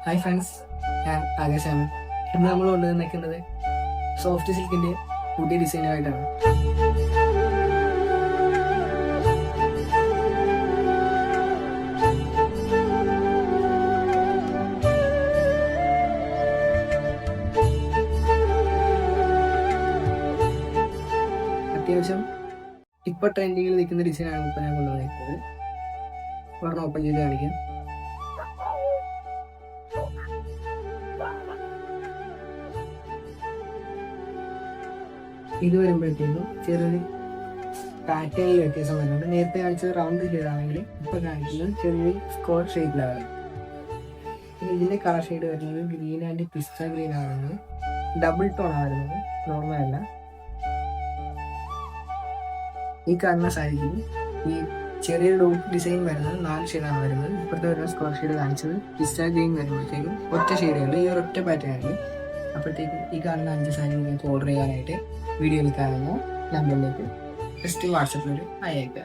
Hi friends, ഞാൻ ആകാശാണ്. ഇന്ന് നമ്മൾ കൊണ്ടുവന്നിരിക്കുന്നത് സോഫ്റ്റ് സിൽക്കിൻ്റെ പുതിയ ഡിസൈനുമായിട്ടാണ്. അത്യാവശ്യം ഇപ്പോൾ ട്രെൻഡിങ്ങിൽ നിൽക്കുന്ന ഡിസൈനാണ് ഇപ്പോൾ ഞാൻ കൊണ്ടുവന്നിരിക്കുന്നത്. ഒരെണ്ണം ഓപ്പൺ ചെയ്ത് കാണിക്കാം. ഇത് വരുമ്പോഴത്തേക്കും ചെറിയൊരു പാറ്റേണിൽ വ്യത്യാസം വരുന്നുണ്ട്. നേരത്തെ കാണിച്ചത് റൗണ്ട് ചെയ്താണെങ്കിൽ ഇപ്പോൾ കാണിക്കുന്നത് ചെറിയൊരു സ്ക്വയർ ഷേപ്പിലാണ്. പിന്നെ ഇതിൻ്റെ കളർ ഷെയ്ഡ് വരുന്നത് ഗ്രീൻ ആൻഡ് പിസ്ത ഗ്രീൻ ആണ്. ഡബിൾ ടോണാണ് വരുന്നത്, നോർമൽ അല്ല. ഈ കാണുന്ന സാരിക്ക് ഈ ചെറിയ ഡോട്ട് ഡിസൈൻ വരുന്നത് 4 ഷെയ്ഡാണ് വരുന്നത്. ഇപ്പോഴത്തെ വരുന്ന സ്ക്വയർ ഷെയ്ഡ് കാണിച്ചത് പിസ്ത ഗ്രീൻ വരുമ്പോഴത്തേക്കും ഒറ്റ ഷെയ്ഡുണ്ട്, ഈ ഒരൊറ്റ പാറ്റേൺ. അപ്പോഴത്തേക്കും ഈ കാണുന്ന 5 സാരി നിങ്ങൾക്ക് ഓർഡർ ചെയ്യാനായിട്ട് വീഡിയോയിൽ കാണുന്ന നമ്പറിലേക്ക് ജസ്റ്റ് വാട്സപ്പിൽ ഒരു അയക്കുക.